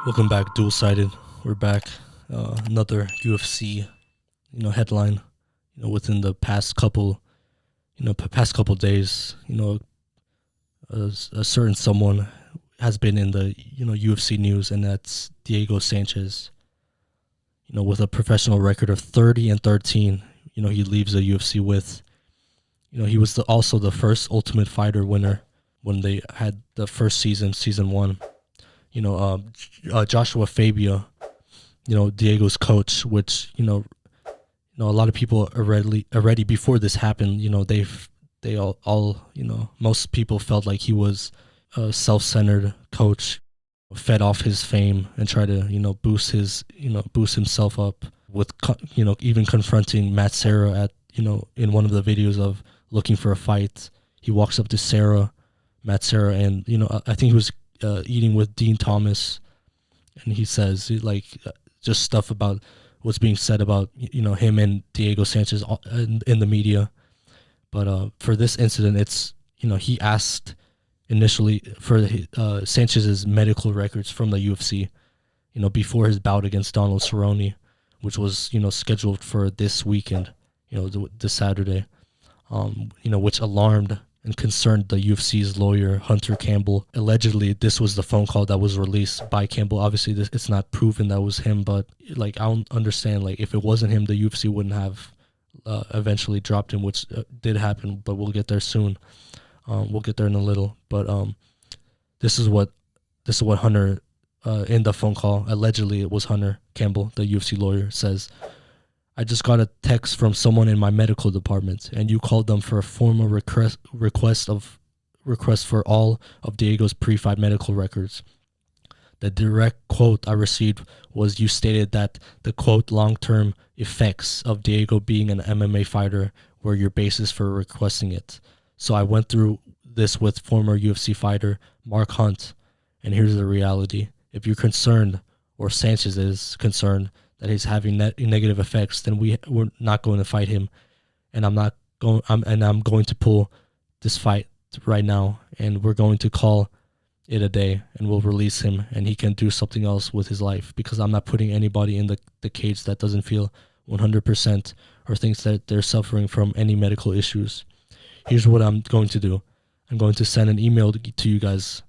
Welcome back, Dual-Sided. We're back. Another UFC, headline. Within the past couple, past couple days, a certain someone has been in the UFC news, and that's Diego Sanchez. With a professional record of 30-13, he leaves the UFC with. He was also the first Ultimate Fighter winner when they had the first season one. Joshua Fabia, Diego's coach, which, a lot of people already before this happened, they all, most people felt like he was a self-centered coach, fed off his fame and tried to, boost himself up with, even confronting Matt Serra at, in one of the videos of looking for a fight. He walks up to Matt Serra, and, I think he was eating with Dean Thomas, and he says just stuff about what's being said about him and Diego Sanchez in the media. But for this incident, it's he asked initially for Sanchez's medical records from the UFC, before his bout against Donald Cerrone, which was scheduled for this weekend, this Saturday, which alarmed and concerned the UFC's lawyer, Hunter Campbell. Allegedly, this was the phone call that was released by Campbell. Obviously, it's not proven that was him, but I don't understand, if it wasn't him, the UFC wouldn't have eventually dropped him, which did happen, but we'll get there soon. We'll get there in a little. But this is what Hunter, in the phone call, allegedly it was Hunter Campbell, the UFC lawyer, says, "I just got a text from someone in my medical department, and you called them for a formal request for all of Diego's pre-fight medical records. The direct quote I received was you stated that the quote long-term effects of Diego being an MMA fighter were your basis for requesting it. So I went through this with former UFC fighter Mark Hunt, and here's the reality. If you're concerned, or Sanchez is concerned, that he's having negative effects, then we're not going to fight him, and I'm going to pull this fight right now, and we're going to call it a day, and we'll release him, and he can do something else with his life, because I'm not putting anybody in the cage that doesn't feel 100% or thinks that they're suffering from any medical issues. Here's what I'm going to do. I'm going to send an email to you guys.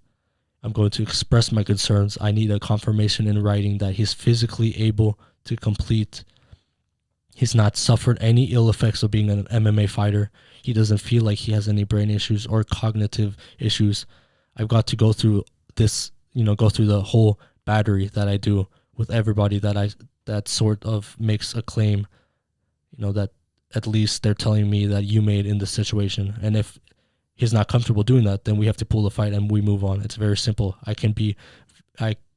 I'm going to express my concerns. I need a confirmation in writing that he's physically able to complete. He's not suffered any ill effects of being an MMA fighter. He doesn't feel like he has any brain issues or cognitive issues. I've got to go through this, go through the whole battery that I do with everybody that sort of makes a claim, that at least they're telling me that you made in this situation. And if he's not comfortable doing that, then we have to pull the fight and we move on. It's very simple. I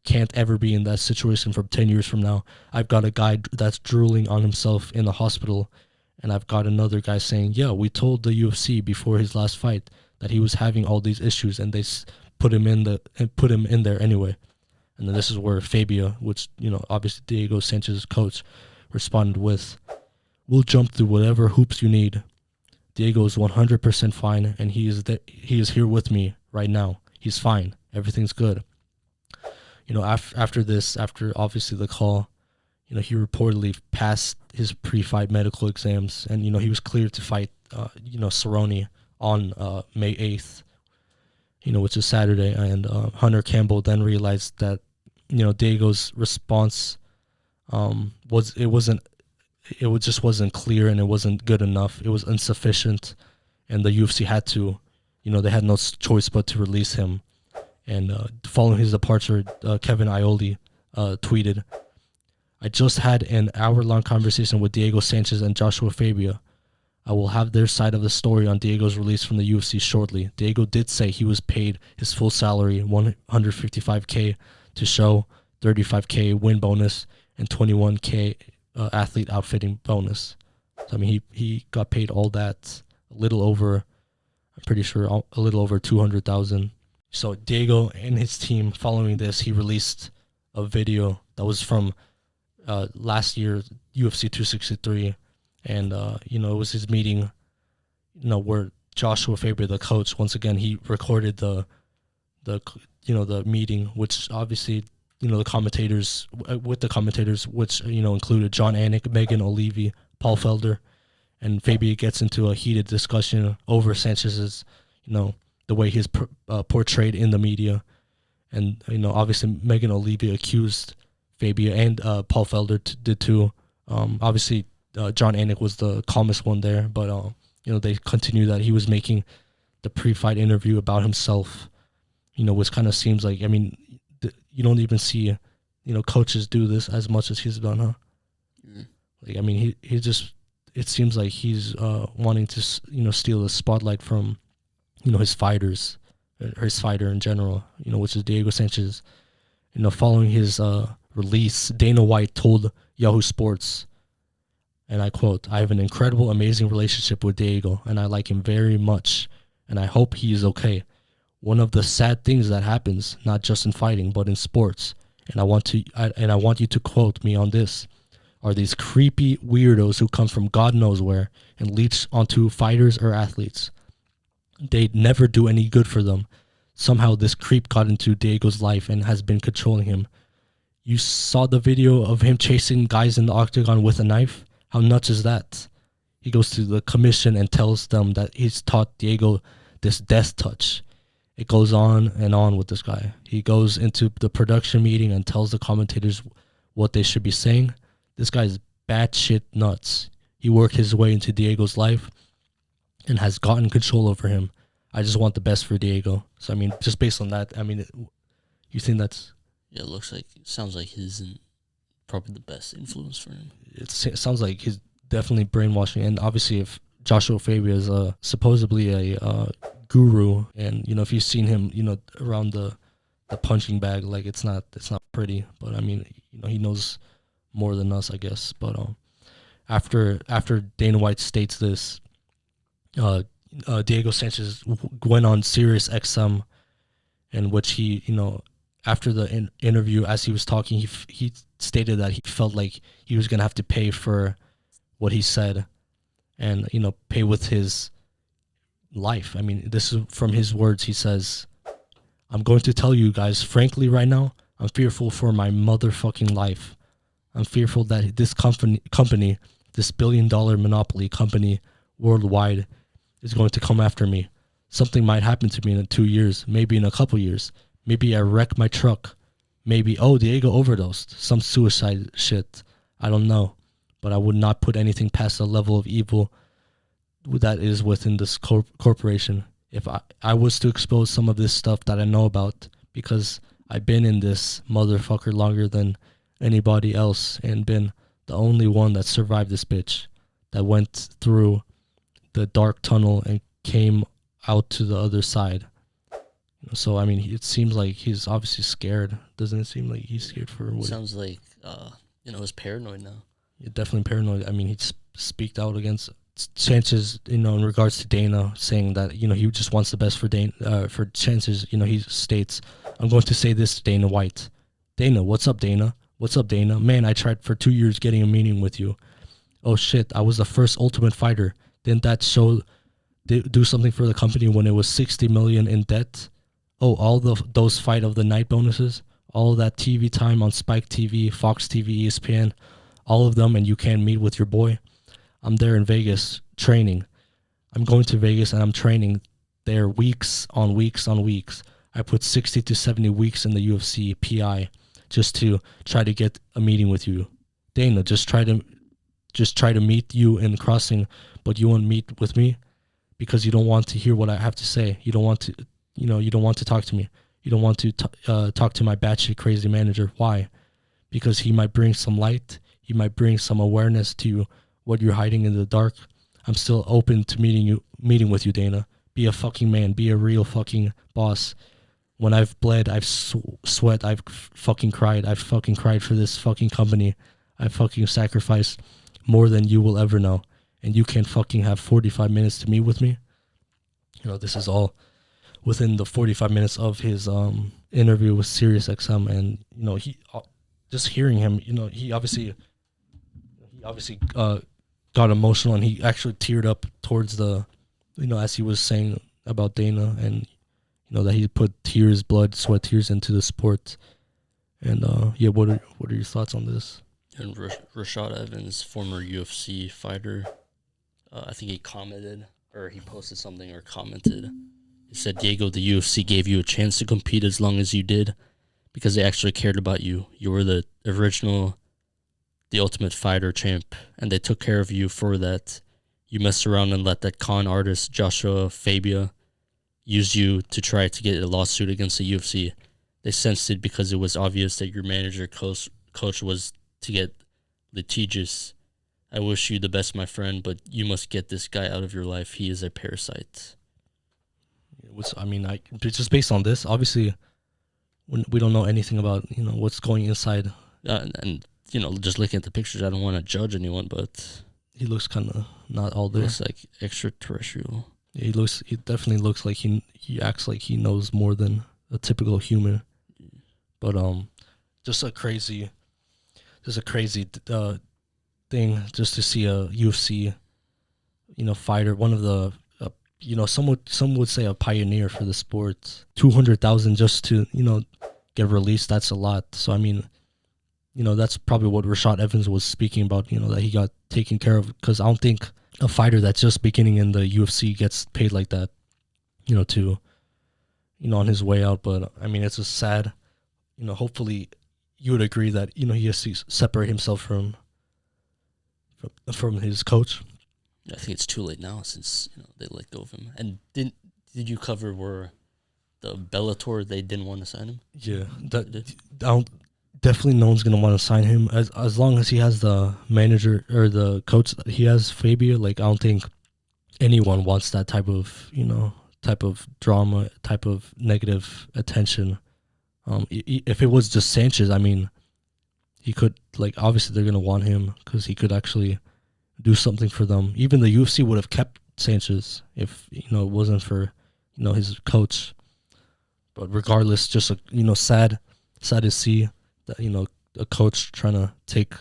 can't ever be in that situation from 10 years from now. I've got a guy that's drooling on himself in the hospital, and I've got another guy saying, yeah, we told the UFC before his last fight that he was having all these issues, and they put him in there anyway. And then this is where Fabia, which, obviously Diego Sanchez's coach, responded with, "We'll jump through whatever hoops you need. Diego is 100% fine, and he is here with me right now. He's fine. Everything's good." After obviously the call, he reportedly passed his pre-fight medical exams, and he was cleared to fight Cerrone on May 8th, which is Saturday. And Hunter Campbell then realized that Diego's response just wasn't clear, and it wasn't good enough. It was insufficient, and the UFC had to, they had no choice but to release him. And following his departure, Kevin Ioli tweeted, "I just had an hour-long conversation with Diego Sanchez and Joshua Fabia. I will have their side of the story on Diego's release from the UFC shortly. Diego did say he was paid his full salary, $155K to show, $35K win bonus, and $21K athlete outfitting bonus." So, he got paid all that, I'm pretty sure a little over $200,000. So Diego and his team, following this, he released a video that was from last year, UFC 263, and it was his meeting, where Joshua Fabia, the coach, once again he recorded the meeting, which obviously the commentators, which included John Anik, Megan Olivi, Paul Felder, and Fabia gets into a heated discussion over Sanchez's, the way he's portrayed in the media. And, obviously Megan Olivi accused Fabia, and Paul Felder did too. Obviously, John Anik was the calmest one there, but, they continue that he was making the pre-fight interview about himself, which kind of seems like, you don't even see, coaches do this as much as he's done, huh? Mm. Like, he just, it seems like he's wanting to, steal the spotlight from, his fighters, or his fighter in general, which is Diego Sanchez. Following his release, Dana White told Yahoo Sports, and I quote, "I have an incredible, amazing relationship with Diego, and I like him very much, and I hope he is okay. One of the sad things that happens, not just in fighting, but in sports, and I want you to quote me on this, are these creepy weirdos who come from God knows where and leech onto fighters or athletes. They'd never do any good for them. Somehow this creep got into Diego's life and has been controlling him. You saw the video of him chasing guys in the octagon with a knife? How nuts is that? He goes to the commission and tells them that he's taught Diego this death touch. It goes on and on with this guy. He goes into the production meeting and tells the commentators what they should be saying. This guy's batshit nuts. He worked his way into Diego's life and has gotten control over him. I just want the best for Diego." So, just based on that, you think that's... Yeah, it sounds like he's probably the best influence for him. It sounds like he's definitely brainwashing. And obviously, if Joshua Fabia is supposedly a guru, and, if you've seen him, around the punching bag, like, it's not pretty. But, he knows more than us, I guess. But after Dana White states this, Diego Sanchez went on Sirius XM, in which he, after the interview, as he was talking, he stated that he felt like he was going to have to pay for what he said and, pay with his life. This is from his words. He says, "I'm going to tell you guys frankly right now, I'm fearful for my motherfucking life. I'm fearful that this company, this billion-dollar monopoly company worldwide, is going to come after me. Something might happen to me in 2 years, maybe in a couple years. Maybe I wreck my truck. Maybe, Diego overdosed. Some suicide shit. I don't know. But I would not put anything past the level of evil that is within this corporation. If I was to expose some of this stuff that I know about, because I've been in this motherfucker longer than anybody else and been the only one that survived this bitch, that went through the dark tunnel and came out to the other side." So, it seems like he's obviously scared. Doesn't it seem like he's scared for what? Sounds like, he's paranoid now. Yeah, definitely paranoid. He speaked out against Sanchez, in regards to Dana, saying that, he just wants the best for for Sanchez. He states, "I'm going to say this to Dana White. Dana, what's up, Dana? What's up, Dana? Man, I tried for 2 years getting a meeting with you. Oh, shit, I was the first Ultimate Fighter. Didn't that show do something for the company when it was $60 million in debt? Oh, all those fight of the night bonuses, all that TV time on Spike TV, Fox TV, ESPN, all of them, and you can't meet with your boy? I'm there in Vegas training. I'm going to Vegas and I'm training there weeks on weeks on weeks. I put 60 to 70 weeks in the UFC PI just to try to get a meeting with you. Dana, just try to meet you in crossing, but you won't meet with me because you don't want to hear what I have to say. You don't want to, you don't want to talk to me. You don't want to talk to my batshit crazy manager. Why? Because he might bring some light. He might bring some awareness to what you're hiding in the dark. I'm still open to meeting with you, Dana. Be a fucking man. Be a real fucking boss. When I've bled, I've sweat, I've fucking cried. I've fucking cried for this fucking company. I've fucking sacrificed more than you will ever know. And you can't fucking have 45 minutes to meet with me." This is all within the 45 minutes of his interview with Sirius XM. And, he just hearing him, he obviously got emotional, and he actually teared up towards the, as he was saying about Dana, and, that he put tears, blood, sweat, tears into the sport. And yeah, what are your thoughts on this? And Rashad Evans, former UFC fighter, I think he commented or he posted something or commented. He said, "Diego, the UFC gave you a chance to compete as long as you did because they actually cared about you. You were the original, the ultimate fighter champ, and they took care of you for that. You messed around and let that con artist, Joshua Fabia, use you to try to get a lawsuit against the UFC. They sensed it because it was obvious that your manager coach was to get litigious. I wish you the best, my friend, but you must get this guy out of your life. He is a parasite." Just based on this, obviously, when we don't know anything about what's going inside. And just looking at the pictures, I don't want to judge anyone, but He looks kind of not all there. looks like extraterrestrial. Yeah, he definitely looks like he acts like he knows more than a typical human. But just a crazy thing just to see a UFC fighter, one of the some would say a pioneer for the sport. 200,000 just to get released. That's a lot. So I mean, that's probably what Rashad Evans was speaking about. That he got taken care of, because I don't think a fighter that's just beginning in the UFC gets paid like that. To on his way out. But I mean, it's a sad. Hopefully, you would agree that he has to separate himself from his coach. I think it's too late now since they let go of him. And did you cover where the Bellator they didn't want to sign him? Yeah, definitely no one's gonna want to sign him as long as he has the manager or the coach that he has, Fabia. Like, I don't think anyone wants that type of drama, type of negative attention. If it was just Sanchez, I mean, he could, obviously they're gonna want him because he could actually do something for them. Even the UFC would have kept Sanchez if it wasn't for his coach. But regardless, just sad to see that a coach trying to take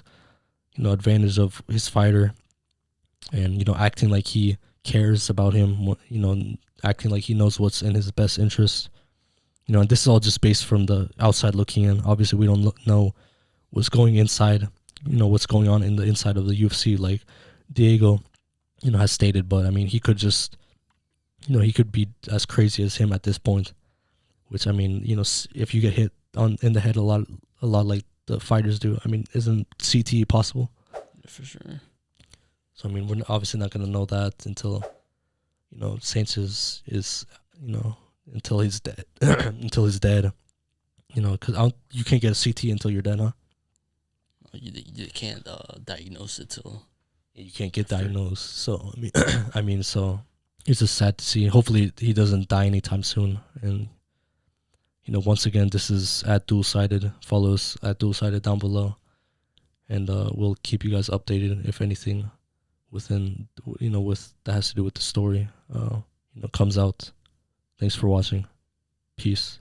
advantage of his fighter, and acting like he cares about him, acting like he knows what's in his best interest. And this is all just based from the outside looking in. Obviously, we don't know what's going inside, what's going on in the inside of the UFC, like Diego, has stated. But I mean, he could just, he could be as crazy as him at this point. Which, I mean, if you get hit in the head a lot like the fighters do, I mean, isn't CTE possible? Yeah, for sure. So I mean, we're obviously not gonna know that until Sanchez is until he's dead. Until he's dead. Because you can't get a CTE until you're dead, huh? You can't diagnose it till you can't get diagnosed. So so it's just sad to see. Hopefully he doesn't die anytime soon. And once again, this is at DUALSIGHTED. Follow us at DUALSIGHTED down below, and we'll keep you guys updated if anything within with that has to do with the story comes out. Thanks for watching. Peace.